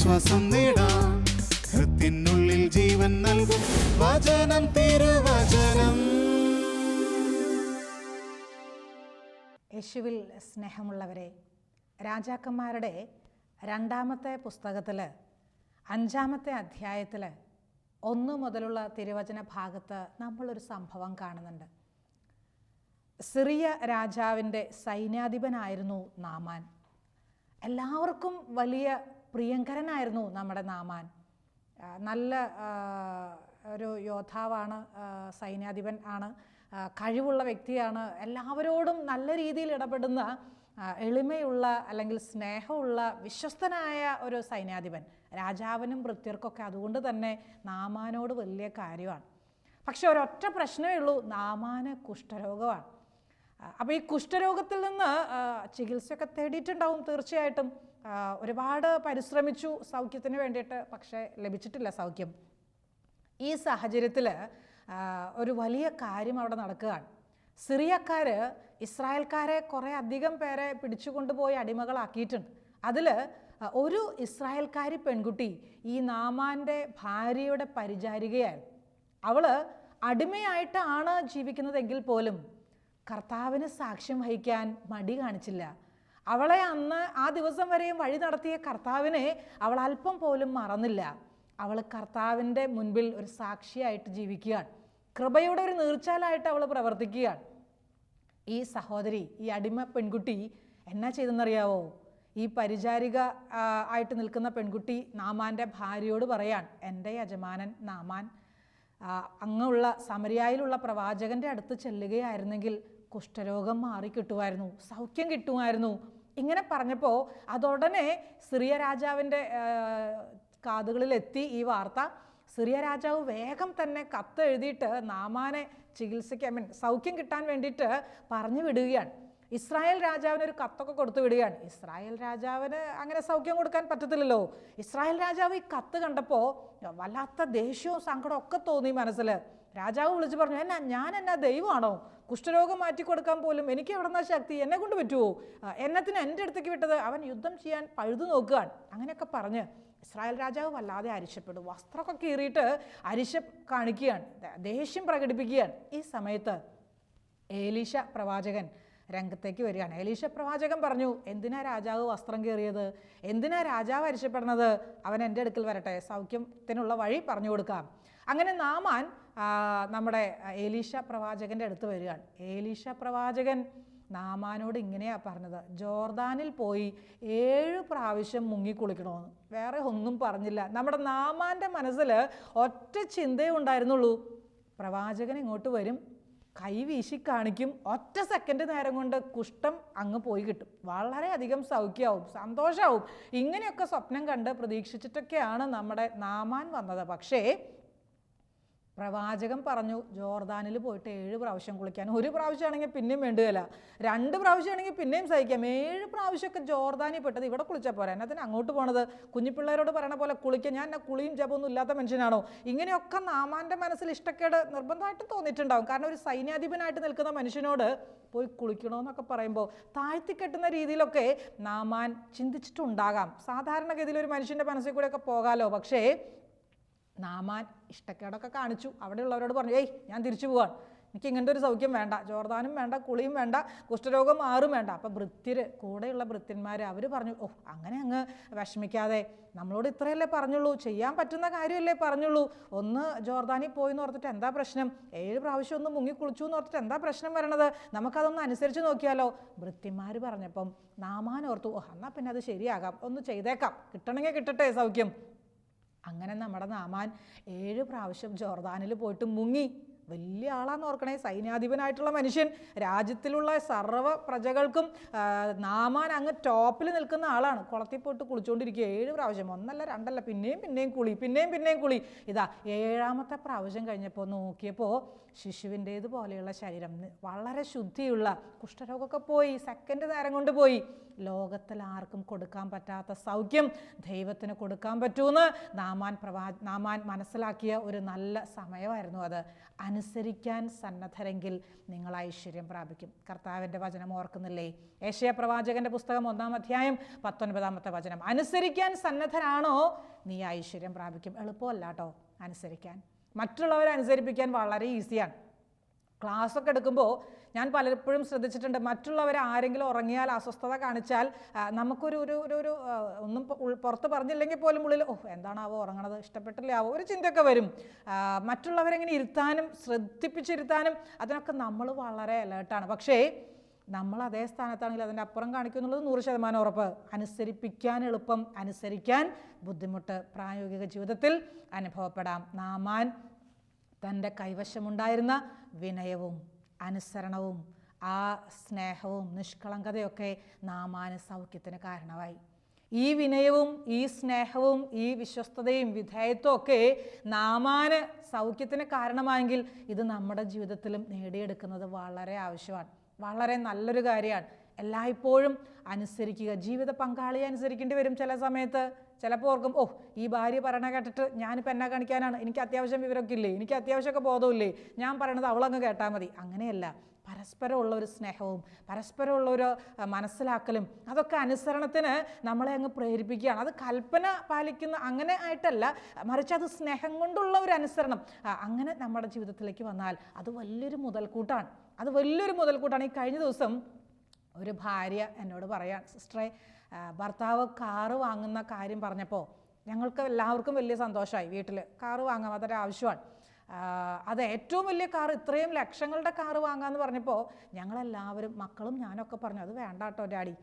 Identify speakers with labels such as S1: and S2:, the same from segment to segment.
S1: ആശ്വാസം നേടാം. ഹൃത്തിനുള്ളിൽ ജീവൻ നൽകും വചനം, തിരുവചനം.
S2: യേശുവിൽ സ്നേഹമുള്ളവരെ, രാജാക്കന്മാരുടെ 2-ാമത്തെ പുസ്തകത്തിൽ 5-ാമത്തെ അധ്യായത്തിൽ 1 മുതലുള്ള തിരുവചന ഭാഗത്ത് നമ്മളൊരു സംഭവം കാണുന്നുണ്ട്. സിറിയ രാജാവിൻ്റെ സൈന്യാധിപനായിരുന്നു നാമാൻ. എല്ലാവർക്കും വലിയ പ്രിയങ്കരനായിരുന്നു നമ്മുടെ നാമാൻ. നല്ല ഒരു യോദ്ധാവാണ്, സൈന്യാധിപൻ ആണ്, കഴിവുള്ള വ്യക്തിയാണ്, എല്ലാവരോടും നല്ല രീതിയിൽ ഇടപെടുന്ന എളിമയുള്ള അല്ലെങ്കിൽ സ്നേഹമുള്ള വിശ്വസ്തനായ ഒരു സൈന്യാധിപൻ. രാജാവിനും ഭൃത്യർക്കൊക്കെ അതുകൊണ്ട് തന്നെ നാമാനോട് വലിയ കാര്യമാണ്. പക്ഷെ ഒരൊറ്റ പ്രശ്നമേ ഉള്ളൂ, നാമാന് കുഷ്ഠരോഗമാണ്. അപ്പോൾ ഈ കുഷ്ഠരോഗത്തിൽ നിന്ന് ചികിത്സയൊക്കെ തേടിയിട്ടുണ്ടാവും തീർച്ചയായിട്ടും. ഒരുപാട് പരിശ്രമിച്ചു സൗഖ്യത്തിന് വേണ്ടിയിട്ട്, പക്ഷേ ലഭിച്ചിട്ടില്ല സൗഖ്യം. ഈ സാഹചര്യത്തിൽ ഒരു വലിയ കാര്യം അവിടെ നടക്കുകയാണ്. സിറിയക്കാർ ഇസ്രായേൽക്കാരെ കുറേ അധികം പേരെ പിടിച്ചുകൊണ്ടുപോയി അടിമകളാക്കിയിട്ടുണ്ട്. അതിൽ ഒരു ഇസ്രായേൽക്കാരി പെൺകുട്ടി ഈ നാമാൻ്റെ ഭാര്യയുടെ പരിചാരികയായിരുന്നു. അവൾ അടിമയായിട്ടാണ് ജീവിക്കുന്നതെങ്കിൽ പോലും കർത്താവിന് സാക്ഷ്യം വഹിക്കാൻ മടി കാണിച്ചില്ല. അവളെ അന്ന് ആ ദിവസം വരെയും വഴി നടത്തിയ കർത്താവിനെ അവൾ അല്പം പോലും മറന്നില്ല. അവൾ കർത്താവിൻ്റെ മുൻപിൽ ഒരു സാക്ഷിയായിട്ട് ജീവിക്കുകയാണ്. കൃപയുടെ ഒരു നീർച്ചാലായിട്ട് അവൾ പ്രവർത്തിക്കുകയാണ്. ഈ സഹോദരി, ഈ അടിമ പെൺകുട്ടി എന്നാ ചെയ്തെന്നറിയാവോ? ഈ പരിചാരിക ആയിട്ട് നിൽക്കുന്ന പെൺകുട്ടി നാമാൻ്റെ ഭാര്യയോട് പറയാൻ, എൻ്റെ യജമാനൻ നാമാൻ അങ്ങുള്ള സമരിയായിലുള്ള പ്രവാചകൻ്റെ അടുത്ത് ചെല്ലുകയായിരുന്നെങ്കിൽ കുഷ്ഠരോഗം മാറിക്കിട്ടുമായിരുന്നു, സൗഖ്യം കിട്ടുമായിരുന്നു. ഇങ്ങനെ പറഞ്ഞപ്പോൾ അതുടനെ സിറിയ രാജാവിൻ്റെ കാതുകളിലെത്തി ഈ വാർത്ത. സിറിയ രാജാവ് വേഗം തന്നെ കത്ത് എഴുതിയിട്ട് നാമാനെ ചികിത്സിക്കാൻ, സൗഖ്യം കിട്ടാൻ വേണ്ടിയിട്ട് പറഞ്ഞു വിടുകയാണ്. ഇസ്രായേൽ രാജാവിന് ഒരു കത്തൊക്കെ കൊടുത്തു വിടുകയാണ്. ഇസ്രായേൽ രാജാവിന് അങ്ങനെ സൗഖ്യം കൊടുക്കാൻ പറ്റത്തില്ലല്ലോ. ഇസ്രായേൽ രാജാവ് ഈ കത്ത് കണ്ടപ്പോൾ വല്ലാത്ത ദേഷ്യവും സങ്കടവും ഒക്കെ തോന്നി മനസ്സിൽ. രാജാവ് വിളിച്ചു പറഞ്ഞു, ഞാൻ എന്നാ ദൈവമാണോ? കുഷ്ഠരോഗം മാറ്റി കൊടുക്കാൻ പോലും എനിക്ക് എവിടെന്നാ ശക്തി? എന്നെ കൊണ്ട് പറ്റുമോ? എന്നത്തിന് എൻ്റെ അടുത്തേക്ക് വിട്ടത്? അവൻ യുദ്ധം ചെയ്യാൻ പഴുതു നോക്കുകയാണ്. അങ്ങനെയൊക്കെ പറഞ്ഞ് ഇസ്രായേൽ രാജാവ് വല്ലാതെ അരിശപ്പെടും. വസ്ത്രമൊക്കെ കീറിയിട്ട് അരിശ കാണിക്കുകയാണ്, ദേഷ്യം പ്രകടിപ്പിക്കുകയാണ്. ഈ സമയത്ത് ഏലീശ പ്രവാചകൻ രംഗത്തേക്ക് വരികയാണ്. ഏലീശ പ്രവാചകൻ പറഞ്ഞു, എന്തിനാ രാജാവ് വസ്ത്രം കീറിയത്? എന്തിനാ രാജാവ് അരിശപ്പെടുന്നത്? അവൻ എൻ്റെ അടുക്കൽ വരട്ടെ, സൗഖ്യത്തിനുള്ള വഴി പറഞ്ഞു കൊടുക്കാം. അങ്ങനെ നാമാൻ നമ്മുടെ ഏലീശ പ്രവാചകൻ്റെ അടുത്ത് വരികയാണ്. ഏലീശ പ്രവാചകൻ നാമാനോട് ഇങ്ങനെയാ പറഞ്ഞത്, ജോർദാനിൽ പോയി 7 പ്രാവശ്യം മുങ്ങിക്കുളിക്കണമെന്ന്. വേറെ ഒന്നും പറഞ്ഞില്ല. നമ്മുടെ നാമാൻ്റെ മനസ്സിൽ ഒറ്റ ചിന്തയേ ഉണ്ടായിരുന്നുള്ളൂ, പ്രവാചകൻ ഇങ്ങോട്ട് വരും, കൈ വീശി കാണിക്കും, ഒറ്റ സെക്കൻഡ് നേരം കൊണ്ട് കുഷ്ഠം അങ്ങ് പോയി കിട്ടും, വളരെയധികം സൗഖ്യമാവും, സന്തോഷമാവും. ഇങ്ങനെയൊക്കെ സ്വപ്നം കണ്ട് പ്രതീക്ഷിച്ചിട്ടൊക്കെയാണ് നമ്മുടെ നാമാൻ വന്നത്. പക്ഷേ പ്രവാചകൻ പറഞ്ഞു, ജോർദാനിൽ പോയിട്ട് 7 പ്രാവശ്യം കുളിക്കാൻ. 1 പ്രാവശ്യമാണെങ്കിൽ പിന്നെയും വേണ്ടുകയില്ല, 2 പ്രാവശ്യമാണെങ്കിൽ പിന്നെയും സഹിക്കാം. 7 പ്രാവശ്യമൊക്കെ ജോർദാനിൽ പെട്ടത് ഇവിടെ കുളിച്ചാൽ പോരാ, എന്നതിന് അങ്ങോട്ട് പോണത്? കുഞ്ഞിപ്പിള്ളേരോട് പറയണ പോലെ കുളിക്കാൻ ഞാൻ കുളിയും ജപമൊന്നും ഇല്ലാത്ത മനുഷ്യനാണോ? ഇങ്ങനെയൊക്കെ നാമാൻ്റെ മനസ്സിൽ ഇഷ്ടക്കേട് നിർബന്ധമായിട്ടും തോന്നിയിട്ടുണ്ടാവും. കാരണം ഒരു സൈന്യാധിപനായിട്ട് നിൽക്കുന്ന മനുഷ്യനോട് പോയി കുളിക്കണമെന്നൊക്കെ പറയുമ്പോൾ താഴ്ത്തിക്കെട്ടുന്ന രീതിയിലൊക്കെ നാമാൻ ചിന്തിച്ചിട്ടുണ്ടാകാം. സാധാരണഗതിയിൽ ഒരു മനുഷ്യൻ്റെ മനസ്സിൽ കൂടെയൊക്കെ പോകാമല്ലോ. പക്ഷേ നാമാൻ ഇഷ്ടക്കേടൊക്കെ കാണിച്ചു. അവിടെയുള്ളവരോട് പറഞ്ഞു, ഞാൻ തിരിച്ചു പോവാണ്, എനിക്ക് ഇങ്ങനത്തെ ഒരു സൗഖ്യം വേണ്ട, ജോർദാനും വേണ്ട, കുളിയും വേണ്ട, കുഷ്ഠരോഗം മാറും വേണ്ട. അപ്പം കൂടെയുള്ള ഭൃത്യന്മാർ അവർ പറഞ്ഞു, അങ്ങനെ അങ്ങ് വിഷമിക്കാതെ, നമ്മളോട് ഇത്രയല്ലേ പറഞ്ഞുള്ളൂ, ചെയ്യാൻ പറ്റുന്ന കാര്യമല്ലേ പറഞ്ഞുള്ളൂ, ഒന്ന് ജോർദാനിൽ പോയി എന്ന് ഓർത്തിട്ട് എന്താ പ്രശ്നം? 7 പ്രാവശ്യം ഒന്ന് മുങ്ങി കുളിച്ചു എന്ന് ഓർത്തിട്ട് എന്താ പ്രശ്നം വരണത്? നമുക്കതൊന്ന് അനുസരിച്ച് നോക്കിയാലോ? ഭൃത്യന്മാർ പറഞ്ഞപ്പം നാമാൻ ഓർത്തു, എന്നാൽ പിന്നെ അത് ശരിയാകാം, ഒന്ന് ചെയ്തേക്കാം, കിട്ടണമെങ്കിൽ കിട്ടട്ടെ സൗഖ്യം. അങ്ങനെ നമ്മുടെ നാമാൻ 7 പ്രാവശ്യം ജോർദാനിൽ പോയിട്ട് മുങ്ങി. വലിയ ആളാന്ന് ഓർക്കണേ, സൈന്യാധിപനായിട്ടുള്ള മനുഷ്യൻ, രാജ്യത്തിലുള്ള സർവ്വ പ്രജകൾക്കും നാമാൻ അങ്ങ് ടോപ്പിൽ നിൽക്കുന്ന ആളാണ്. കുളത്തിൽ പോയിട്ട് കുളിച്ചുകൊണ്ടിരിക്കുക 7 പ്രാവശ്യം, 1 അല്ല 2 അല്ല, പിന്നെയും കുളി, പിന്നെയും കുളി. ഇതാ 7ാമത്തെ പ്രാവശ്യം കഴിഞ്ഞപ്പോൾ നോക്കിയപ്പോൾ ശിശുവിൻ്റേത് പോലെയുള്ള ശരീരം, വളരെ ശുദ്ധിയുള്ള, കുഷ്ഠരോഗമൊക്കെ പോയി, സെക്കൻഡ് നേരം കൊണ്ട് പോയി. ലോകത്തിൽ ആർക്കും കൊടുക്കാൻ പറ്റാത്ത സൗഖ്യം ദൈവത്തിന് കൊടുക്കാൻ പറ്റുമെന്ന് നാമാൻ മനസ്സിലാക്കിയ ഒരു നല്ല സമയമായിരുന്നു അത്. അനുസരിക്കാൻ സന്നദ്ധരെങ്കിൽ നിങ്ങൾ ഐശ്വര്യം പ്രാപിക്കും. കർത്താവിൻ്റെ വചനം ഓർക്കുന്നില്ലേ? യെശയ്യാ പ്രവാചകന്റെ പുസ്തകം 1-ാം അധ്യായം 19-ാമത്തെ വചനം. അനുസരിക്കാൻ സന്നദ്ധരാണോ നീ ഐശ്വര്യം പ്രാപിക്കും. എളുപ്പമല്ല കേട്ടോ അനുസരിക്കാൻ. മറ്റുള്ളവരെ അനുസരിപ്പിക്കാൻ വളരെ ഈസിയാണ്. ക്ലാസ്സൊക്കെ എടുക്കുമ്പോൾ ഞാൻ പലപ്പോഴും ശ്രദ്ധിച്ചിട്ടുണ്ട്, മറ്റുള്ളവരെ ആരെങ്കിലും ഉറങ്ങിയാൽ അസ്വസ്ഥത കാണിച്ചാൽ നമുക്കൊരു ഒന്നും പുറത്ത് പറഞ്ഞില്ലെങ്കിൽ പോലും ഉള്ളിൽ എന്താണാവോ ഉറങ്ങണത്, ഇഷ്ടപ്പെട്ടില്ലാവോ ഒരു ചിന്തയൊക്കെ വരും. മറ്റുള്ളവരെങ്ങനെ ഇരുത്താനും ശ്രദ്ധിപ്പിച്ചിരുത്താനും അതിനൊക്കെ നമ്മൾ വളരെ അലേർട്ടാണ്. പക്ഷേ നമ്മൾ അതേ സ്ഥാനത്താണെങ്കിൽ അതിൻ്റെ അപ്പുറം കാണിക്കുന്നുള്ളത് 100% ഉറപ്പ്. അനുസരിപ്പിക്കാൻ എളുപ്പം, അനുസരിക്കാൻ ബുദ്ധിമുട്ട് പ്രായോഗിക ജീവിതത്തിൽ അനുഭവപ്പെടാം. നാമാൻ തൻ്റെ കൈവശമുണ്ടായിരുന്ന വിനയവും അനുസരണവും ആ സ്നേഹവും നിഷ്കളങ്കതയൊക്കെ നാമാന് സൗഖ്യത്തിന് കാരണമായി. ഈ വിനയവും ഈ സ്നേഹവും ഈ വിശ്വസ്തതയും വിധേയത്വവും ഒക്കെ നാമാന് സൗഖ്യത്തിന് കാരണമായെങ്കിൽ ഇത് നമ്മുടെ ജീവിതത്തിലും നേടിയെടുക്കുന്നത് വളരെ ആവശ്യമാണ്. വളരെ നല്ലൊരു കാര്യമാണ്. എല്ലായ്പ്പോഴും അനുസരിക്കുക. ജീവിത പങ്കാളിയെ അനുസരിക്കേണ്ടി വരും ചില സമയത്ത്. ചിലപ്പോൾ ഓർക്കും, ഈ ഭാര്യ പറയണ കേട്ടിട്ട് ഞാനിപ്പോൾ എന്നാ കാണിക്കാനാണ്, എനിക്ക് അത്യാവശ്യം വിവരമൊക്കെ ഇല്ലേ, എനിക്ക് അത്യാവശ്യമൊക്കെ ബോധമില്ലേ, ഞാൻ പറയണത് അവളങ്ങ് കേട്ടാൽ മതി. അങ്ങനെയല്ല. പരസ്പരമുള്ള ഒരു സ്നേഹവും പരസ്പരമുള്ള ഒരു മനസ്സിലാക്കലും അതൊക്കെ അനുസരണത്തിന് നമ്മളെ അങ്ങ് പ്രേരിപ്പിക്കുകയാണ്. അത് കൽപ്പന പാലിക്കുന്ന അങ്ങനെ ആയിട്ടല്ല, മറിച്ച് അത് സ്നേഹം കൊണ്ടുള്ള ഒരു അനുസരണം. അങ്ങനെ നമ്മുടെ ജീവിതത്തിലേക്ക് വന്നാൽ അത് വലിയൊരു മുതൽക്കൂട്ടാണ്. ഈ കഴിഞ്ഞ ദിവസം ഒരു ഭാര്യ എന്നോട് പറയാം, സിസ്റ്ററെ ഭർത്താവ് കാറ് വാങ്ങുന്ന കാര്യം പറഞ്ഞപ്പോൾ ഞങ്ങൾക്ക് എല്ലാവർക്കും വലിയ സന്തോഷമായി. വീട്ടിൽ കാറ് വാങ്ങാം, അതൊരു ആവശ്യമാണ്. അത് ഏറ്റവും വലിയ കാർ, ഇത്രയും ലക്ഷങ്ങളുടെ കാറ് വാങ്ങാമെന്ന് പറഞ്ഞപ്പോൾ ഞങ്ങളെല്ലാവരും, മക്കളും ഞാനൊക്കെ പറഞ്ഞു, അത് വേണ്ട കേട്ടോ ഡാഡി,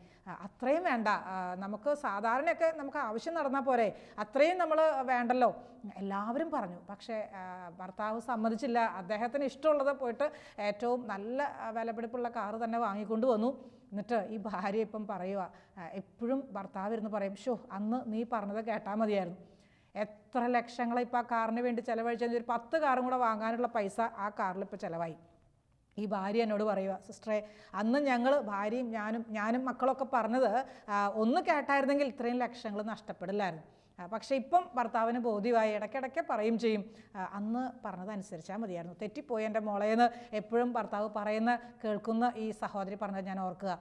S2: അത്രയും വേണ്ട, നമുക്ക് സാധാരണയൊക്കെ നമുക്ക് ആവശ്യം നടന്നാൽ പോരെ, അത്രയും നമ്മൾ വേണ്ടല്ലോ എല്ലാവരും പറഞ്ഞു. പക്ഷേ ഭർത്താവ് സമ്മതിച്ചില്ല. അദ്ദേഹത്തിന് ഇഷ്ടമുള്ളത് പോയിട്ട് ഏറ്റവും നല്ല വിലപിടിപ്പുള്ള കാറ് തന്നെ വാങ്ങിക്കൊണ്ട് വന്നു. എന്നിട്ട് ഈ ഭാര്യ ഇപ്പം പറയുക, എപ്പോഴും ഭർത്താവ് ഇരുന്ന് പറയും, അന്ന് നീ പറഞ്ഞത് കേട്ടാൽ മതിയായിരുന്നു, എത്ര ലക്ഷങ്ങളെ ഇപ്പോൾ ആ കാറിന് വേണ്ടി ചിലവഴിച്ചാൽ ഒരു 10 കാറും കൂടെ വാങ്ങാനുള്ള പൈസ ആ കാറിൽ ഇപ്പോൾ ചിലവായി. ഈ ഭാര്യ എന്നോട് പറയുക, സിസ്റ്ററെ അന്ന് ഞങ്ങൾ ഭാര്യയും ഞാനും മക്കളൊക്കെ പറഞ്ഞത് ഒന്ന് കേട്ടായിരുന്നെങ്കിൽ ഇത്രയും ലക്ഷങ്ങൾ നഷ്ടപ്പെടില്ലായിരുന്നു. പക്ഷേ ഇപ്പം ഭർത്താവിന് ബോധ്യമായി, ഇടയ്ക്കിടയ്ക്ക് പറയും ചെയ്യും, അന്ന് പറഞ്ഞതനുസരിച്ചാൽ മതിയായിരുന്നു, തെറ്റിപ്പോയി എൻ്റെ മോളേന്ന് എപ്പോഴും ഭർത്താവ് കേൾക്കുന്ന ഈ സഹോദരി പറഞ്ഞത് ഞാൻ ഓർക്കുക.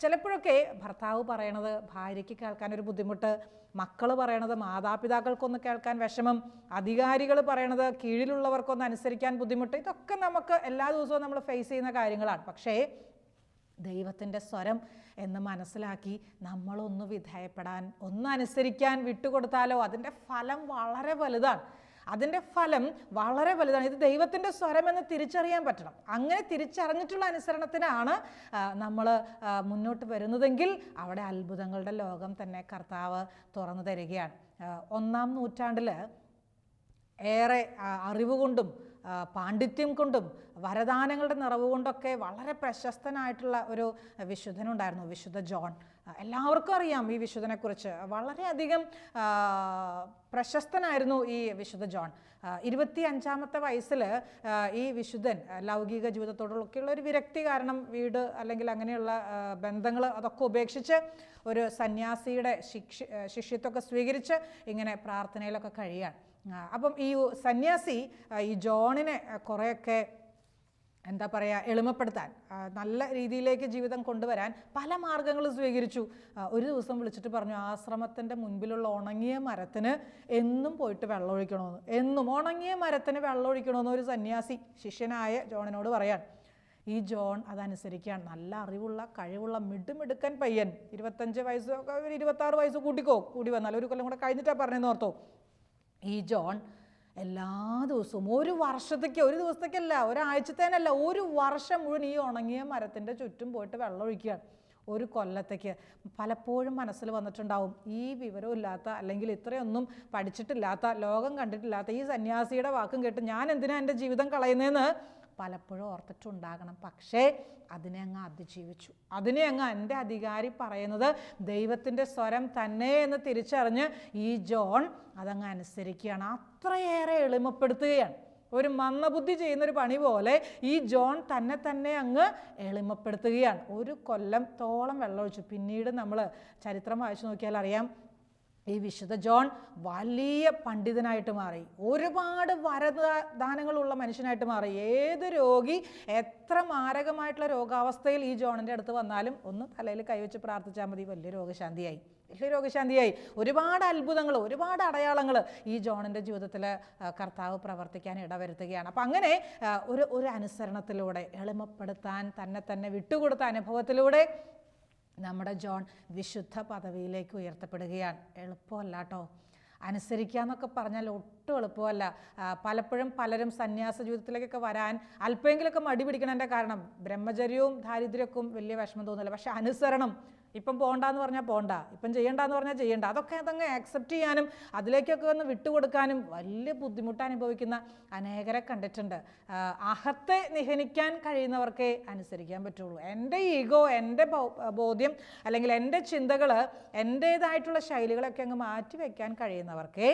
S2: ചിലപ്പോഴൊക്കെ ഭർത്താവ് പറയണത് ഭാര്യയ്ക്ക് കേൾക്കാനൊരു ബുദ്ധിമുട്ട്, മക്കൾ പറയണത് മാതാപിതാക്കൾക്കൊന്ന് കേൾക്കാൻ വിഷമം, അധികാരികൾ പറയണത് കീഴിലുള്ളവർക്കൊന്ന് അനുസരിക്കാൻ ബുദ്ധിമുട്ട്, ഇതൊക്കെ നമുക്ക് എല്ലാ ദിവസവും നമ്മൾ ഫേസ് ചെയ്യുന്ന കാര്യങ്ങളാണ്. പക്ഷേ ദൈവത്തിൻ്റെ സ്വരം എന്ന് മനസ്സിലാക്കി നമ്മളൊന്ന് വിധേയപ്പെടാൻ, ഒന്ന് അനുസരിക്കാൻ വിട്ടുകൊടുത്താലോ അതിൻ്റെ ഫലം വളരെ വലുതാണ്. ഇത് ദൈവത്തിൻ്റെ സ്വരം എന്ന് തിരിച്ചറിയാൻ പറ്റണം. അങ്ങനെ തിരിച്ചറിഞ്ഞിട്ടുള്ള അനുസരണത്തിനാണ് നമ്മൾ മുന്നോട്ട് വരുന്നതെങ്കിൽ അവിടെ അത്ഭുതങ്ങളുടെ ലോകം തന്നെ കർത്താവ് തുറന്നു തരികയാണ്. 1-ാം നൂറ്റാണ്ടിൽ ഏറെ അറിവ് കൊണ്ടും പാണ്ഡിത്യം കൊണ്ടും വരദാനങ്ങളുടെ നിറവ് കൊണ്ടൊക്കെ വളരെ പ്രശസ്തനായിട്ടുള്ള ഒരു വിശുദ്ധനുണ്ടായിരുന്നു, വിശുദ്ധ ജോൺ. എല്ലാവർക്കും അറിയാം ഈ വിശുദ്ധനെക്കുറിച്ച്. വളരെയധികം പ്രശസ്തനായിരുന്നു ഈ വിശുദ്ധ ജോൺ. 25-ാമത്തെ വയസ്സിൽ ഈ വിശുദ്ധൻ ലൗകിക ജീവിതത്തോടുള്ളൊക്കെയുള്ള ഒരു വിരക്തി കാരണം വീട് അല്ലെങ്കിൽ അങ്ങനെയുള്ള ബന്ധങ്ങൾ അതൊക്കെ ഉപേക്ഷിച്ച് ഒരു സന്യാസിയുടെ ശിഷ്യത്വമൊക്കെ സ്വീകരിച്ച് ഇങ്ങനെ പ്രാർത്ഥനയിലൊക്കെ കഴിയാണ്. അപ്പം ഈ സന്യാസി ഈ ജോണിനെ കുറേയൊക്കെ എന്താ പറയുക, എളിമപ്പെടുത്താൻ, നല്ല രീതിയിലേക്ക് ജീവിതം കൊണ്ടുവരാൻ പല മാർഗങ്ങളും സ്വീകരിച്ചു. ഒരു ദിവസം വിളിച്ചിട്ട് പറഞ്ഞു, ആശ്രമത്തിൻ്റെ മുൻപിലുള്ള ഉണങ്ങിയ മരത്തിന് എന്നും പോയിട്ട് വെള്ളമൊഴിക്കണമെന്ന്, എന്നും ഉണങ്ങിയ മരത്തിന് വെള്ളമൊഴിക്കണമെന്ന് ഒരു സന്യാസി ശിഷ്യനായ ജോണിനോട് പറയാൻ. ഈ ജോൺ അതനുസരിക്കുകയാണ്. നല്ല അറിവുള്ള കഴിവുള്ള മിടുക്കൻ പയ്യൻ, 25 വയസ്സ് 26 വയസ്സ് കൂടി വന്നാൽ ഒരു കൊല്ലം കൂടെ കഴിഞ്ഞിട്ടാണ് പറഞ്ഞതെന്ന് ഓർത്തോ. ഈ ജോൺ എല്ലാ ദിവസവും ഒരു ദിവസത്തേക്കല്ല, ഒരാഴ്ചത്തേനല്ല, ഒരു വർഷം മുഴുവൻ ഈ ഉണങ്ങിയ മരത്തിൻ്റെ ചുറ്റും പോയിട്ട് വെള്ളം ഒഴിക്കുകയാണ്. ഒരു കൊല്ലത്തേക്ക്. പലപ്പോഴും മനസ്സിൽ വന്നിട്ടുണ്ടാവും, ഈ വിവരമില്ലാത്ത അല്ലെങ്കിൽ ഇത്രയൊന്നും പഠിച്ചിട്ടില്ലാത്ത, ലോകം കണ്ടിട്ടില്ലാത്ത ഈ സന്യാസിയുടെ വാക്കും കേട്ട് ഞാൻ എന്തിനാ എൻ്റെ ജീവിതം കളയുന്നതെന്ന് പലപ്പോഴും ഓർത്തിട്ടുണ്ടാകണം. പക്ഷേ അതിനെ അങ്ങ് അതിജീവിച്ചു. എൻ്റെ അധികാരി പറയുന്നത് ദൈവത്തിൻ്റെ സ്വരം തന്നെ എന്ന് തിരിച്ചറിഞ്ഞ് ഈ ജോൺ അതങ്ങ് അനുസരിക്കുകയാണ്. അത്രയേറെ എളിമപ്പെടുത്തുകയാണ്. ഒരു മന്ദബുദ്ധി ചെയ്യുന്നൊരു പണി പോലെ ഈ ജോൺ തന്നെ അങ്ങ് എളിമപ്പെടുത്തുകയാണ്. 1 കൊല്ലത്തോളം വെള്ളമൊഴിച്ചു. പിന്നീട് നമ്മൾ ചരിത്രം വായിച്ചു നോക്കിയാൽ അറിയാം, ഈ വിശുദ്ധ ജോൺ വലിയ പണ്ഡിതനായിട്ട് മാറി, ഒരുപാട് വരദാനങ്ങളുള്ള മനുഷ്യനായിട്ട് മാറി. ഏത് രോഗി എത്ര മാരകമായിട്ടുള്ള രോഗാവസ്ഥയിൽ ഈ ജോണിൻ്റെ അടുത്ത് വന്നാലും ഒന്ന് തലയിൽ കൈവച്ച് പ്രാർത്ഥിച്ചാൽ മതി, വലിയ രോഗശാന്തിയായി. ഒരുപാട് അത്ഭുതങ്ങൾ, ഒരുപാട് അടയാളങ്ങൾ ഈ ജോണിൻ്റെ ജീവിതത്തിൽ കർത്താവ് പ്രവർത്തിക്കാൻ ഇടവരുത്തുകയാണ്. അപ്പം അങ്ങനെ ഒരു അനുസരണത്തിലൂടെ എളിമപ്പെടുത്താൻ തന്നെ വിട്ടുകൊടുത്ത അനുഭവത്തിലൂടെ നമ്മുടെ ജോൺ വിശുദ്ധ പദവിയിലേക്ക് ഉയർത്തപ്പെടുകയാണ്. എളുപ്പമല്ല കേട്ടോ, അനുസരിക്കുക എന്നൊക്കെ പറഞ്ഞാൽ ഒട്ടും എളുപ്പമല്ല. പലപ്പോഴും പലരും സന്യാസ ജീവിതത്തിലേക്കൊക്കെ വരാൻ അല്പമെങ്കിലൊക്കെ മടി പിടിക്കണതിൻ്റെ കാരണം ബ്രഹ്മചര്യവും ദാരിദ്ര്യമൊക്കെ വലിയ വിഷമം തോന്നില്ല. പക്ഷെ അനുസരണം, ഇപ്പം പോകണ്ടെന്ന് പറഞ്ഞാൽ പോകണ്ട, ഇപ്പം ചെയ്യണ്ടെന്ന് പറഞ്ഞാൽ ചെയ്യണ്ട, അതൊക്കെ അതങ്ങ് ആക്സെപ്റ്റ് ചെയ്യാനും അതിലേക്കൊക്കെ ഒന്ന് വിട്ടുകൊടുക്കാനും വലിയ ബുദ്ധിമുട്ട് അനുഭവിക്കുന്ന അനേകരെ കണ്ടിട്ടുണ്ട്. അഹത്തെ നിഹനിക്കാൻ കഴിയുന്നവർക്കേ അനുസരിക്കാൻ പറ്റുള്ളൂ. എൻ്റെ ഈഗോ, എൻ്റെ ബോധ്യം അല്ലെങ്കിൽ എൻ്റെ ചിന്തകൾ, എൻ്റേതായിട്ടുള്ള ശൈലികളൊക്കെ അങ്ങ് മാറ്റി വയ്ക്കാൻ കഴിയുന്നവർക്കേ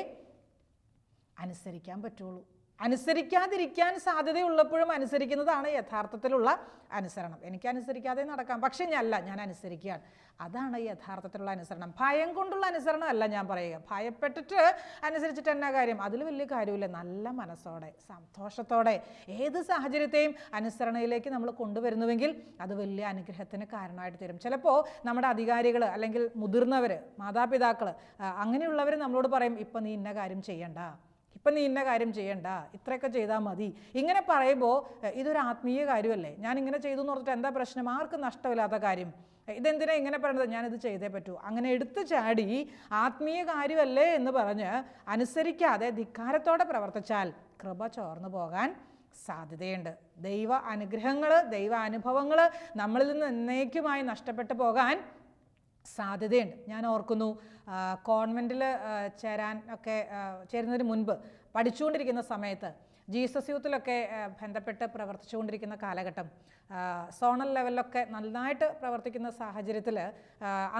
S2: അനുസരിക്കാൻ പറ്റുള്ളൂ. അനുസരിക്കാതിരിക്കാൻ സാധ്യതയുള്ളപ്പോഴും അനുസരിക്കുന്നതാണ് യഥാർത്ഥത്തിലുള്ള അനുസരണം. എനിക്ക് അനുസരിക്കാതെ നടക്കാം, പക്ഷെ ഞാൻ അനുസരിക്കുകയാണ്. അതാണ് യഥാർത്ഥത്തിലുള്ള അനുസരണം. ഭയം കൊണ്ടുള്ള അനുസരണം അല്ല ഞാൻ പറയുക. ഭയപ്പെട്ടിട്ട് അനുസരിച്ചിട്ട് എന്നാ കാര്യം? അതിൽ വലിയ കാര്യമില്ല. നല്ല മനസ്സോടെ, സന്തോഷത്തോടെ ഏത് സാഹചര്യത്തെയും അനുസരണയിലേക്ക് നമ്മൾ കൊണ്ടുവരുന്നുവെങ്കിൽ അത് വലിയ അനുഗ്രഹത്തിന് കാരണമായിട്ട് തീരും. ചിലപ്പോൾ നമ്മുടെ അധികാരികൾ അല്ലെങ്കിൽ മുതിർന്നവർ, മാതാപിതാക്കൾ, അങ്ങനെയുള്ളവർ നമ്മളോട് പറയും, ഇപ്പം നീ ഇന്ന കാര്യം ചെയ്യണ്ട, ഇപ്പം നീ ഇന്ന കാര്യം ചെയ്യണ്ട, ഇത്രയൊക്കെ ചെയ്താൽ മതി. ഇങ്ങനെ പറയുമ്പോൾ ഇതൊരു ആത്മീയ കാര്യമല്ലേ? ഞാൻ ഇങ്ങനെ ചെയ്തു എന്ന് പറഞ്ഞിട്ട് എന്താ പ്രശ്നം? ആർക്കും നഷ്ടമില്ലാത്ത കാര്യം, ഇതെന്തിനാ ഇങ്ങനെ പറയുന്നത്? ഞാനിത് ചെയ്തേ പറ്റൂ. അങ്ങനെ എടുത്തു ചാടി ആത്മീയ കാര്യമല്ലേ എന്ന് പറഞ്ഞ് അനുസരിക്കാതെ ധിക്കാരത്തോടെ പ്രവർത്തിച്ചാൽ കൃപ ചോർന്നു പോകാൻ സാധ്യതയുണ്ട്. ദൈവ അനുഗ്രഹങ്ങൾ, ദൈവ അനുഭവങ്ങൾ നമ്മളിൽ നിന്ന് എന്നേക്കുമായി നഷ്ടപ്പെട്ടു പോകാൻ സാധ്യതയുണ്ട്. ഞാൻ ഓർക്കുന്നു, കോൺവെൻറ്റിൽ ചേരുന്നതിന് മുൻപ് പഠിച്ചുകൊണ്ടിരിക്കുന്ന സമയത്ത് ജീസസ് യൂത്തിലൊക്കെ ബന്ധപ്പെട്ട് പ്രവർത്തിച്ചുകൊണ്ടിരിക്കുന്ന കാലഘട്ടം, സോണൽ ലെവലിലൊക്കെ നന്നായിട്ട് പ്രവർത്തിക്കുന്ന സാഹചര്യത്തിൽ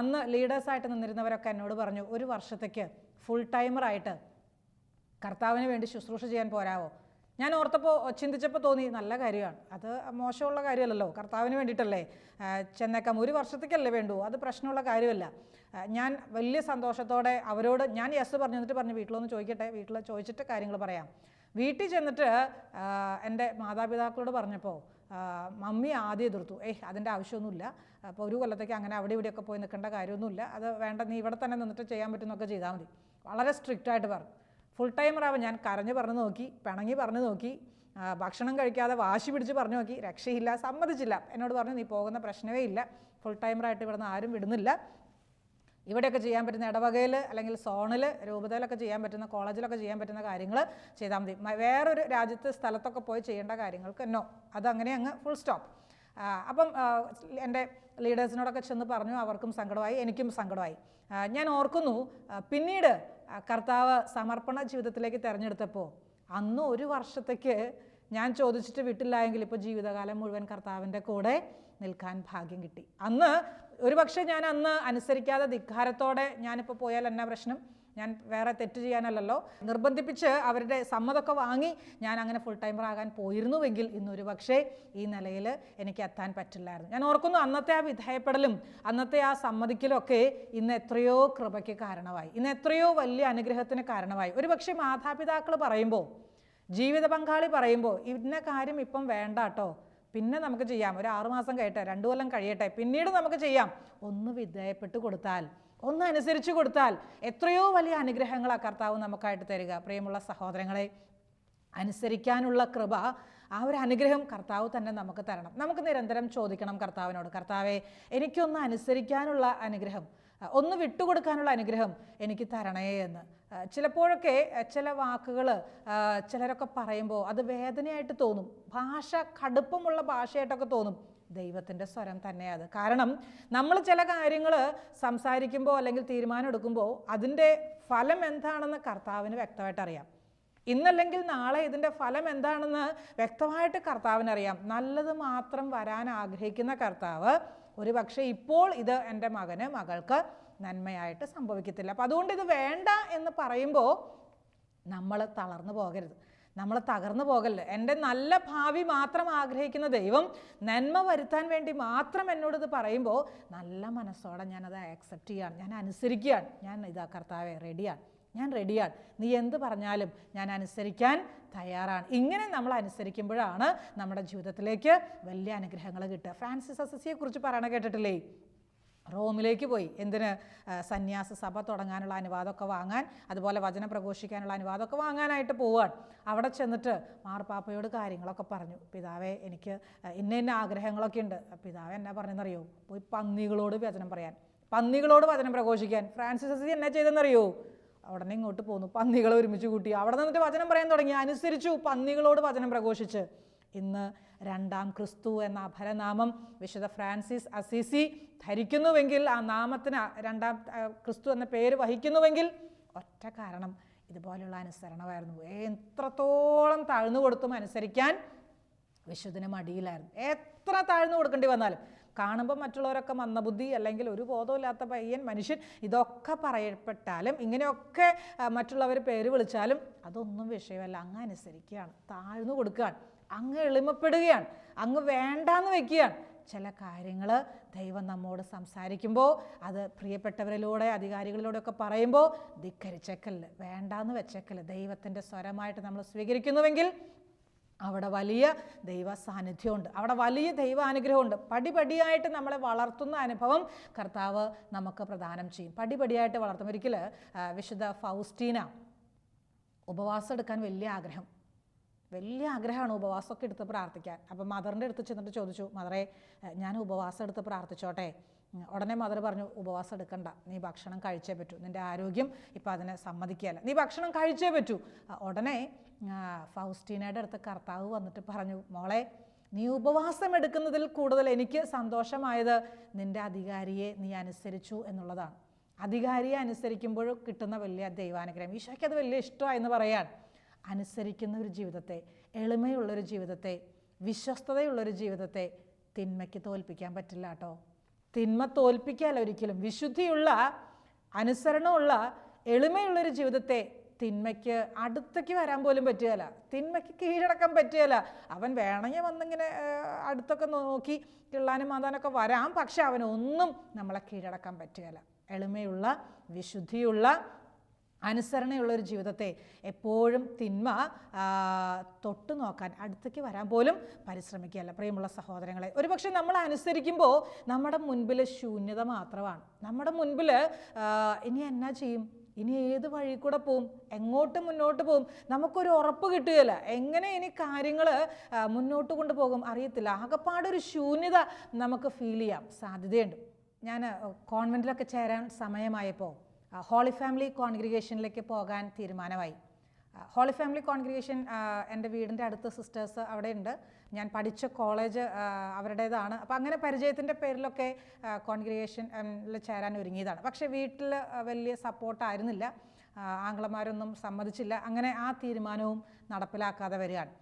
S2: അന്ന് ലീഡേഴ്സായിട്ട് നിന്നിരുന്നവരൊക്കെ എന്നോട് പറഞ്ഞു, ഒരു വർഷത്തേക്ക് ഫുൾ ടൈമറായിട്ട് കർത്താവിന് വേണ്ടി ശുശ്രൂഷ ചെയ്യാൻ പോരാവോ? ഞാൻ ചിന്തിച്ചപ്പോൾ തോന്നി, നല്ല കാര്യമാണ്. അത് മോശമുള്ള കാര്യമല്ലല്ലോ, കർത്താവിന് വേണ്ടിയിട്ടല്ലേ ചെന്നേക്കാം. ഒരു വർഷത്തേക്കല്ലേ വേണ്ടൂ, അത് പ്രശ്നമുള്ള കാര്യമല്ല. ഞാൻ വലിയ സന്തോഷത്തോടെ അവരോട് ഞാൻ യെസ് പറഞ്ഞു വീട്ടിലൊന്ന് ചോദിക്കട്ടെ, വീട്ടിൽ ചോദിച്ചിട്ട് കാര്യങ്ങൾ പറയാം. വീട്ടിൽ ചെന്നിട്ട് എൻ്റെ മാതാപിതാക്കളോട് പറഞ്ഞപ്പോൾ മമ്മി ആദ്യം എതിർത്തു. അതിൻ്റെ ആവശ്യമൊന്നുമില്ല, അപ്പോൾ ഒരു കൊല്ലത്തേക്ക് അങ്ങനെ അവിടെ ഇവിടെയൊക്കെ പോയി നിൽക്കേണ്ട കാര്യമൊന്നുമില്ല, അത് വേണ്ട, നീ ഇവിടെ തന്നെ നിന്നിട്ട് ചെയ്യാൻ പറ്റുന്നൊക്കെ ചെയ്താൽ മതി. വളരെ സ്ട്രിക്റ്റായിട്ട് പറഞ്ഞു. ഫുൾ ടൈമറാവും. ഞാൻ കരഞ്ഞ് പറഞ്ഞു നോക്കി, പിണങ്ങി പറഞ്ഞു നോക്കി, ഭക്ഷണം കഴിക്കാതെ വാശി പിടിച്ച് പറഞ്ഞു നോക്കി, രക്ഷയില്ല, സമ്മതിച്ചില്ല. എന്നോട് പറഞ്ഞു, നീ പോകുന്ന പ്രശ്നമേ ഇല്ല, ഫുൾ ടൈമറായിട്ട് ഇവിടെ നിന്ന് ആരും വിടുന്നില്ല, ഇവിടെയൊക്കെ ചെയ്യാൻ പറ്റുന്ന ഇടവകയിൽ അല്ലെങ്കിൽ സോണിൽ, രൂപതയിലൊക്കെ ചെയ്യാൻ പറ്റുന്ന, കോളേജിലൊക്കെ ചെയ്യാൻ പറ്റുന്ന കാര്യങ്ങൾ ചെയ്താൽ മതി, വേറൊരു രാജ്യത്ത് സ്ഥലത്തൊക്കെ പോയി ചെയ്യേണ്ട കാര്യങ്ങൾക്ക് എന്നോ, അതങ്ങനെ അങ്ങ് ഫുൾ സ്റ്റോപ്പ്. അപ്പം എൻ്റെ ലീഡേഴ്സിനോടൊക്കെ ചെന്ന് പറഞ്ഞു, അവർക്കും സങ്കടമായി, എനിക്കും സങ്കടമായി. ഞാൻ ഓർക്കുന്നു, പിന്നീട് കർത്താവ് സമർപ്പണ ജീവിതത്തിലേക്ക് തിരഞ്ഞെടുത്തപ്പോൾ അന്ന് ഒരു വർഷത്തേക്ക് ഞാൻ ചോദിച്ചിട്ട് വിട്ടില്ലായെങ്കിൽ ഇപ്പോൾ ജീവിതകാലം മുഴുവൻ കർത്താവിൻ്റെ കൂടെ നിൽക്കാൻ ഭാഗ്യം കിട്ടി. അന്ന് ഒരുപക്ഷെ ഞാൻ അന്ന് അനുസരിക്കാതെ ധിക്കാരത്തോടെ ഞാനിപ്പോൾ പോയാൽ എന്നാ പ്രശ്നം? ഞാൻ വേറെ തെറ്റ് ചെയ്യാനല്ലല്ലോ, നിർബന്ധിപ്പിച്ച് അവരുടെ സമ്മതമൊക്കെ വാങ്ങി ഞാൻ അങ്ങനെ ഫുൾ ടൈമറാകാൻ പോയിരുന്നുവെങ്കിൽ ഇന്നൊരു പക്ഷേ ഈ നിലയിൽ എനിക്ക് എത്താൻ പറ്റില്ലായിരുന്നു. ഞാൻ ഓർക്കുന്നു, അന്നത്തെ ആ വിധേയപ്പെടലും അന്നത്തെ ആ സമ്മതിക്കലും ഒക്കെ ഇന്ന് എത്രയോ കൃപയ്ക്ക് കാരണമായി, ഇന്ന് എത്രയോ വലിയ അനുഗ്രഹത്തിന് കാരണമായി. ഒരു പക്ഷേ മാതാപിതാക്കൾ പറയുമ്പോൾ, ജീവിത പങ്കാളി പറയുമ്പോൾ, ഇന്ന കാര്യം ഇപ്പം വേണ്ട കേട്ടോ, പിന്നെ നമുക്ക് ചെയ്യാം, ഒരു 6 മാസം കഴിയട്ടെ, 2 കൊല്ലം കഴിയട്ടെ, പിന്നീട് നമുക്ക് ചെയ്യാം, ഒന്ന് വിധേയപ്പെട്ട് കൊടുത്താൽ, ഒന്ന് അനുസരിച്ച് കൊടുത്താൽ എത്രയോ വലിയ അനുഗ്രഹങ്ങളാണ് കർത്താവ് നമുക്കായിട്ട് തരിക. പ്രിയമുള്ള സഹോദരങ്ങളെ, അനുസരിക്കാനുള്ള കൃപ, ആ ഒരു അനുഗ്രഹം കർത്താവ് തന്നെ നമുക്ക് തരണം. നമുക്ക് നിരന്തരം ചോദിക്കണം കർത്താവിനോട്, കർത്താവേ, എനിക്കൊന്ന് അനുസരിക്കാനുള്ള അനുഗ്രഹം, ഒന്ന് വിട്ടുകൊടുക്കാനുള്ള അനുഗ്രഹം എനിക്ക് തരണേ എന്ന്. ചിലപ്പോഴൊക്കെ ചില വാക്കുകൾ ചിലരൊക്കെ പറയുമ്പോൾ അത് വേദനയായിട്ട് തോന്നും, ഭാഷ കടുപ്പമുള്ള ഭാഷയായിട്ടൊക്കെ തോന്നും. ദൈവത്തിൻ്റെ സ്വരം തന്നെയാണ്. കാരണം നമ്മൾ ചില കാര്യങ്ങൾ സംസാരിക്കുമ്പോൾ അല്ലെങ്കിൽ തീരുമാനം എടുക്കുമ്പോൾ അതിൻ്റെ ഫലം എന്താണെന്ന് കർത്താവിന് വ്യക്തമായിട്ട് അറിയാം. ഇന്നല്ലെങ്കിൽ നാളെ ഇതിൻ്റെ ഫലം എന്താണെന്ന് വ്യക്തമായിട്ട് കർത്താവിനറിയാം. നല്ലത് മാത്രം വരാൻ ആഗ്രഹിക്കുന്ന കർത്താവ് ഒരു പക്ഷേ ഇപ്പോൾ ഇത് എൻ്റെ മകന് മകൾക്ക് നന്മയായിട്ട് സംഭവിക്കത്തില്ല. അപ്പം അതുകൊണ്ട് ഇത് വേണ്ട എന്ന് പറയുമ്പോൾ നമ്മൾ തളർന്നു പോകരുത്. നമ്മൾ തകർന്നു പോകല്ലേ. എൻ്റെ നല്ല ഭാവി മാത്രം ആഗ്രഹിക്കുന്ന ദൈവം നന്മ വരുത്താൻ വേണ്ടി മാത്രം എന്നോടിത് പറയുമ്പോൾ നല്ല മനസ്സോടെ ഞാനത് ആക്സെപ്റ്റ് ചെയ്യാണ്, ഞാൻ അനുസരിക്കുകയാണ്. ഞാൻ ഇതാ കർത്താവേ റെഡിയാണ്, ഞാൻ റെഡിയാണ്, നീ എന്ത് പറഞ്ഞാലും ഞാൻ അനുസരിക്കാൻ തയ്യാറാണ്. ഇങ്ങനെ നമ്മൾ അനുസരിക്കുമ്പോഴാണ് നമ്മുടെ ജീവിതത്തിലേക്ക് വലിയ അനുഗ്രഹങ്ങൾ കിട്ടുക. ഫ്രാൻസിസ് അസിസിയെ കുറിച്ച് പറയണ കേട്ടിട്ടില്ലേ? റോമിലേക്ക് പോയി. എന്തിന്? സന്യാസ സഭ തുടങ്ങാനുള്ള അനുവാദമൊക്കെ വാങ്ങാൻ, അതുപോലെ വചനം പ്രഘോഷിക്കാനുള്ള അനുവാദമൊക്കെ വാങ്ങാനായിട്ട് പോവാൻ. അവിടെ ചെന്നിട്ട് മാർപ്പാപ്പയോട് കാര്യങ്ങളൊക്കെ പറഞ്ഞു. പിതാവേ, എനിക്ക് ഇന്ന ആഗ്രഹങ്ങളൊക്കെ ഉണ്ട്. പിതാവ് എന്നാ പറഞ്ഞെന്നറിയോ? പോയി പന്നികളോട് വചനം പറയാൻ, പന്നികളോട് വചനം പ്രഘോഷിക്കാൻ. ഫ്രാൻസിസ് അസിസി എന്നാ ചെയ്തെന്നറിയോ? ഉടനെ ഇങ്ങോട്ട് പോന്നു, പന്നികളെ ഒരുമിച്ച് കൂട്ടി, അവിടെ നിന്നിട്ട് വചനം പറയാൻ തുടങ്ങി. അനുസരിച്ചു, പന്നികളോട് വചനം പ്രഘോഷിച്ച്. ഇന്ന് രണ്ടാം ക്രിസ്തു എന്ന അപരനാമം വിശുദ്ധ ഫ്രാൻസിസ് അസിസി ധരിക്കുന്നുവെങ്കിൽ, ആ നാമത്തിന് രണ്ടാം ക്രിസ്തു എന്ന പേര് വഹിക്കുന്നുവെങ്കിൽ ഒറ്റ കാരണം ഇതുപോലെയുള്ള അനുസരണമായിരുന്നു. എത്രത്തോളം താഴ്ന്നു കൊടുത്തും അനുസരിക്കാൻ വിശുദ്ധന് മടിയിലായിരുന്നു. എത്ര താഴ്ന്നു കൊടുക്കേണ്ടി വന്നാലും. കാണുമ്പോൾ മറ്റുള്ളവരൊക്കെ മന്ദബുദ്ധി, അല്ലെങ്കിൽ ഒരു ബോധമില്ലാത്ത പയ്യൻ, മനുഷ്യൻ, ഇതൊക്കെ പറയപ്പെട്ടാലും, ഇങ്ങനെയൊക്കെ മറ്റുള്ളവർ പേര് വിളിച്ചാലും അതൊന്നും വിഷയമല്ല. അങ്ങ് അനുസരിക്കുകയാണ്, താഴ്ന്നു കൊടുക്കുകയാണ്, അങ്ങ് എളിമപ്പെടുകയാണ്, അങ്ങ് വേണ്ടാന്ന് വെക്കുകയാണ്. ചില കാര്യങ്ങൾ ദൈവം നമ്മോട് സംസാരിക്കുമ്പോൾ, അത് പ്രിയപ്പെട്ടവരിലൂടെ അധികാരികളിലൂടെയൊക്കെ പറയുമ്പോൾ ധിക്കരിച്ചേക്കല്ല, വേണ്ടാന്ന് വെച്ചേക്കല്ല. ദൈവത്തിൻ്റെ സ്വരമായിട്ട് നമ്മൾ സ്വീകരിക്കുന്നുവെങ്കിൽ അവിടെ വലിയ ദൈവ സാന്നിധ്യമുണ്ട്, അവിടെ വലിയ ദൈവാനുഗ്രഹമുണ്ട്. പടിപടിയായിട്ട് നമ്മളെ വളർത്തുന്ന അനുഭവം കർത്താവ് നമുക്ക് പ്രദാനം ചെയ്യും. പടിപടിയായിട്ട് വളർത്തും. ഒരിക്കൽ വിശുദ്ധ ഫൗസ്റ്റീന ഉപവാസം എടുക്കാൻ വലിയ ആഗ്രഹമാണ് ഉപവാസമൊക്കെ എടുത്ത് പ്രാർത്ഥിക്കാൻ. അപ്പം മദറിൻ്റെ അടുത്ത് ചെന്നിട്ട് ചോദിച്ചു, മദറെ, ഞാൻ ഉപവാസം എടുത്ത് പ്രാർത്ഥിച്ചോട്ടെ? ഉടനെ മദർ പറഞ്ഞു, ഉപവാസം എടുക്കണ്ട, നീ ഭക്ഷണം കഴിച്ചേ പറ്റൂ, നിൻ്റെ ആരോഗ്യം ഇപ്പം അതിനെ സമ്മതിക്കുകയല്ല, നീ ഭക്ഷണം കഴിച്ചേ പറ്റൂ. ഉടനെ ഫൗസ്റ്റീനയുടെ അടുത്ത് കർത്താവ് വന്നിട്ട് പറഞ്ഞു, മോളെ, നീ ഉപവാസം എടുക്കുന്നതിൽ കൂടുതൽ എനിക്ക് സന്തോഷമായത് നിൻ്റെ അധികാരിയെ നീ അനുസരിച്ചു എന്നുള്ളതാണ്. അധികാരിയെ അനുസരിക്കുമ്പോൾ കിട്ടുന്ന വലിയ ദൈവാനുഗ്രഹം. ഈശോയ്ക്ക് അത് വലിയ ഇഷ്ടമായെന്ന് പറയാൻ. അനുസരിക്കുന്ന ഒരു ജീവിതത്തെ, എളിമയുള്ളൊരു ജീവിതത്തെ, വിശ്വസ്തതയുള്ളൊരു ജീവിതത്തെ തിന്മയ്ക്ക് തോൽപ്പിക്കാൻ പറ്റില്ല കേട്ടോ. തിന്മ തോൽപ്പിക്കാല്ല ഒരിക്കലും. വിശുദ്ധിയുള്ള, അനുസരണമുള്ള, എളിമയുള്ളൊരു ജീവിതത്തെ തിന്മയ്ക്ക് അടുത്തേക്ക് വരാൻ പോലും പറ്റുകയില്ല, തിന്മയ്ക്ക് കീഴടക്കാൻ പറ്റുകയില്ല. അവൻ വേണമെങ്കിൽ വന്നിങ്ങനെ അടുത്തൊക്കെ നോക്കി കിള്ളാനും മാതാനൊക്കെ വരാം, പക്ഷെ അവനൊന്നും നമ്മളെ കീഴടക്കാൻ പറ്റുകയില്ല. എളിമയുള്ള, വിശുദ്ധിയുള്ള, അനുസരണയുള്ളൊരു ജീവിതത്തെ എപ്പോഴും തിന്മ തൊട്ടു നോക്കാൻ, അടുത്തേക്ക് വരാൻ പോലും പരിശ്രമിക്കുകയല്ല. പ്രിയമുള്ള സഹോദരങ്ങളെ, ഒരുപക്ഷെ നമ്മൾ അനുസരിക്കുമ്പോൾ നമ്മുടെ മുൻപിൽ ശൂന്യത മാത്രമാണ്. നമ്മുടെ മുൻപിൽ ഇനി എന്നാ ചെയ്യും, ഇനി ഏത് വഴി കൂടെ പോവും, എങ്ങോട്ട് മുന്നോട്ട് പോവും, നമുക്കൊരു ഉറപ്പ് കിട്ടുകയില്ല. എങ്ങനെ ഇനി കാര്യങ്ങൾ മുന്നോട്ട് കൊണ്ടുപോകും അറിയത്തില്ല. ആകെപ്പാടൊരു ശൂന്യത നമുക്ക് ഫീൽ ചെയ്യാം സാധ്യതയുണ്ട്. ഞാൻ കോൺവെൻറ്റിലൊക്കെ ചേരാൻ സമയമായപ്പോൾ ഹോളി ഫാമിലി കോൺഗ്രിഗേഷനിലേക്ക് പോകാൻ തീരുമാനമായി. ഹോളി ഫാമിലി കോൺഗ്രിഗേഷൻ എൻ്റെ വീടിൻ്റെ അടുത്ത് സിസ്റ്റേഴ്സ് അവിടെ ഉണ്ട്. ഞാൻ പഠിച്ച കോളേജ് അവരുടേതാണ്. അപ്പോൾ അങ്ങനെ പരിചയത്തിൻ്റെ പേരിലൊക്കെ കോൺഗ്രിഗേഷനിൽ ചേരാൻ ഒരുങ്ങിയതാണ്. പക്ഷേ വീട്ടിൽ വലിയ സപ്പോർട്ടായിരുന്നില്ല, ആംഗ്ലമാരൊന്നും സമ്മതിച്ചില്ല. അങ്ങനെ ആ തീരുമാനവും നടപ്പിലാക്കാതെ വരികയാണ്.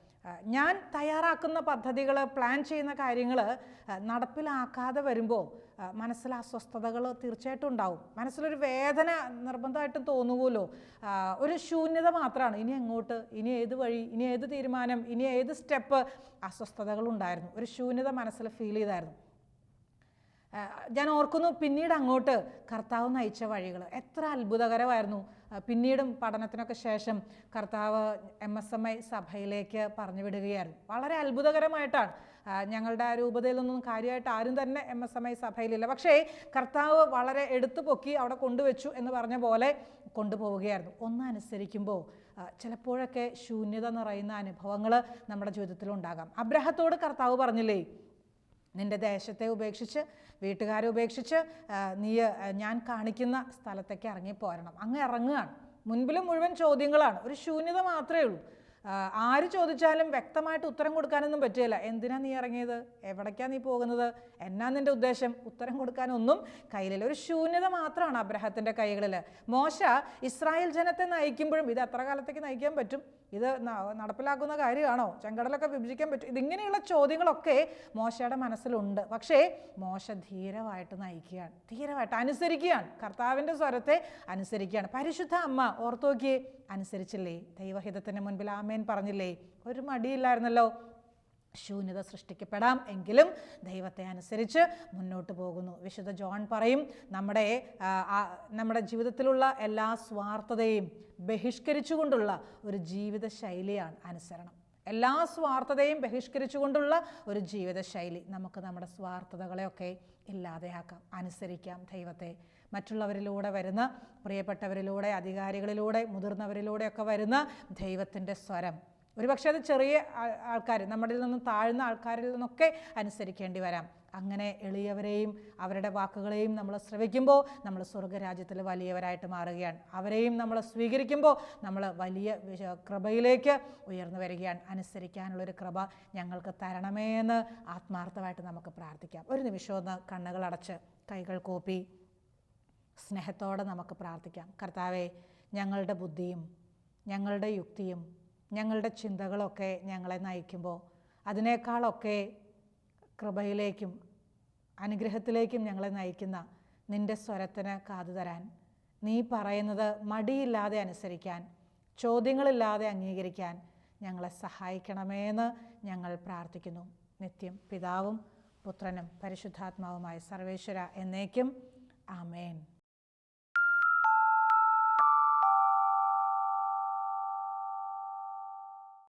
S2: ഞാൻ തയ്യാറാക്കുന്ന പദ്ധതികൾ, പ്ലാൻ ചെയ്യുന്ന കാര്യങ്ങൾ നടപ്പിലാക്കാതെ വരുമ്പോൾ മനസ്സിൽ അസ്വസ്ഥതകൾ തീർച്ചയായിട്ടും ഉണ്ടാവും. മനസ്സിലൊരു വേദന നിർബന്ധമായിട്ടും തോന്നുമല്ലോ. ഒരു ശൂന്യത മാത്രമാണ്. ഇനി എങ്ങോട്ട്, ഇനി ഏത് വഴി, ഇനി ഏത് തീരുമാനം, ഇനി ഏത് സ്റ്റെപ്പ്, അസ്വസ്ഥതകളുണ്ടായിരുന്നു. ഒരു ശൂന്യത മനസ്സിൽ ഫീൽ ചെയ്തായിരുന്നു. ഞാൻ ഓർക്കുന്നു, പിന്നീട് അങ്ങോട്ട് കർത്താവ് നയിച്ച വഴികൾ എത്ര അത്ഭുതകരമായിരുന്നു. പിന്നീടും പഠനത്തിനൊക്കെ ശേഷം കർത്താവ് MSMI സഭയിലേക്ക് പറഞ്ഞു വിടുകയായിരുന്നു. വളരെ അത്ഭുതകരമായിട്ടാണ്. ഞങ്ങളുടെ രൂപതയിലൊന്നും കാര്യമായിട്ട് ആരും തന്നെ MSMI സഭയിലില്ല. പക്ഷേ കർത്താവ് വളരെ എടുത്തു പൊക്കി അവിടെ കൊണ്ടുവച്ചു എന്ന് പറഞ്ഞ പോലെ കൊണ്ടുപോവുകയായിരുന്നു. ഒന്ന് അനുസരിക്കുമ്പോൾ ചിലപ്പോഴൊക്കെ ശൂന്യത നിറയുന്ന അനുഭവങ്ങൾ നമ്മുടെ ജീവിതത്തിലുണ്ടാകാം. അബ്രഹത്തോട് കർത്താവ് പറഞ്ഞില്ലേ, നിൻ്റെ ദേശത്തെ ഉപേക്ഷിച്ച്, വീട്ടുകാരെ ഉപേക്ഷിച്ച് നീ ഞാൻ കാണിക്കുന്ന സ്ഥലത്തേക്ക് ഇറങ്ങിപ്പോരണം. അങ്ങ് ഇറങ്ങുകയാണ്. മുൻപിൽ മുഴുവൻ ചോദ്യങ്ങളാണ്, ഒരു ശൂന്യത മാത്രമേ ഉള്ളൂ. ആര് ചോദിച്ചാലും വ്യക്തമായിട്ട് ഉത്തരം കൊടുക്കാനൊന്നും പറ്റുകയില്ല. എന്തിനാ നീ ഇറങ്ങിയത്, എവിടേക്കാണ് നീ പോകുന്നത്, എന്നാ നിൻ്റെ ഉദ്ദേശം, ഉത്തരം കൊടുക്കാനൊന്നും കയ്യിലില്ല. ഒരു ശൂന്യത മാത്രമാണ് അബ്രഹത്തിൻ്റെ കൈകളിൽ. മോശ ഇസ്രായേൽ ജനത്തെ നയിക്കുമ്പോഴും ഇത് എത്ര കാലത്തേക്ക് നയിക്കാൻ പറ്റും, ഇത് നടപ്പിലാക്കുന്ന കാര്യമാണോ, ചെങ്കടലൊക്കെ വിഭജിക്കാൻ പറ്റും, ഇതിങ്ങനെയുള്ള ചോദ്യങ്ങളൊക്കെ മോശയുടെ മനസ്സിലുണ്ട്. പക്ഷേ മോശ ധീരമായിട്ട് നയിക്കുകയാണ്, ധീരമായിട്ട് അനുസരിക്കുകയാണ്, കർത്താവിൻ്റെ സ്വരത്തെ അനുസരിക്കുകയാണ്. പരിശുദ്ധ അമ്മ ഓർത്തോക്കിയെ അനുസരിച്ചില്ലേ, ദൈവഹിതത്തിന് മുൻപിൽ ആമേൻ ആമേൻ പറഞ്ഞില്ലേ? ഒരു മടിയില്ലായിരുന്നല്ലോ. ശൂന്യത സൃഷ്ടിക്കപ്പെടാം, എങ്കിലും ദൈവത്തെ അനുസരിച്ച് മുന്നോട്ട് പോകുന്നു. വിശുദ്ധ ജോൺ പറയും, നമ്മുടെ ജീവിതത്തിലുള്ള എല്ലാ സ്വാർത്ഥതയും ബഹിഷ്കരിച്ചുകൊണ്ടുള്ള ഒരു ജീവിത ശൈലിയാണ് അനുസരണം. എല്ലാ സ്വാർത്ഥതയും ബഹിഷ്കരിച്ചുകൊണ്ടുള്ള ഒരു ജീവിത ശൈലി. നമുക്ക് നമ്മുടെ സ്വാർത്ഥതകളെയൊക്കെ ഇല്ലാതെയാക്കാം, അനുസരിക്കാം ദൈവത്തെ. മറ്റുള്ളവരിലൂടെ വരുന്ന, പ്രിയപ്പെട്ടവരിലൂടെ, അധികാരികളിലൂടെ, മുതിർന്നവരിലൂടെയൊക്കെ വരുന്ന ദൈവത്തിൻ്റെ സ്വരം, ഒരുപക്ഷെ അത് ചെറിയ ആൾക്കാർ, നമ്മളിൽ നിന്നും താഴ്ന്ന ആൾക്കാരിൽ നിന്നൊക്കെ അനുസരിക്കേണ്ടി വരാം. അങ്ങനെ എളിയവരെയും അവരുടെ വാക്കുകളെയും നമ്മൾ ശ്രവിക്കുമ്പോൾ നമ്മൾ സ്വർഗരാജ്യത്തിൽ വലിയവരായിട്ട് മാറുകയാണ്. അവരെയും നമ്മൾ സ്വീകരിക്കുമ്പോൾ നമ്മൾ വലിയ കൃപയിലേക്ക് ഉയർന്നു വരികയാണ്. അനുസരിക്കാനുള്ളൊരു കൃപ ഞങ്ങൾക്ക് തരണമേ എന്ന് ആത്മാർത്ഥമായിട്ട് നമുക്ക് പ്രാർത്ഥിക്കാം. ഒരു നിമിഷം ഒന്ന് കണ്ണുകളടച്ച് കൈകൾ കൂപ്പി സ്നേഹത്തോടെ നമുക്ക് പ്രാർത്ഥിക്കാം. കർത്താവേ, ഞങ്ങളുടെ ബുദ്ധിയും ഞങ്ങളുടെ യുക്തിയും ഞങ്ങളുടെ ചിന്തകളൊക്കെ ഞങ്ങളെ നയിക്കുമ്പോൾ അതിനേക്കാളൊക്കെ കൃപയിലേക്കും അനുഗ്രഹത്തിലേക്കും ഞങ്ങളെ നയിക്കുന്ന നിൻ്റെ സ്വരത്തിന് കാതുതരാൻ, നീ പറയുന്നത് മടിയില്ലാതെ അനുസരിക്കാൻ, ചോദ്യങ്ങളില്ലാതെ അംഗീകരിക്കാൻ ഞങ്ങളെ സഹായിക്കണമേ എന്ന് ഞങ്ങൾ പ്രാർത്ഥിക്കുന്നു. നിത്യം പിതാവും പുത്രനും പരിശുദ്ധാത്മാവുമായ സർവേശ്വര എന്നേക്കും ആമേൻ.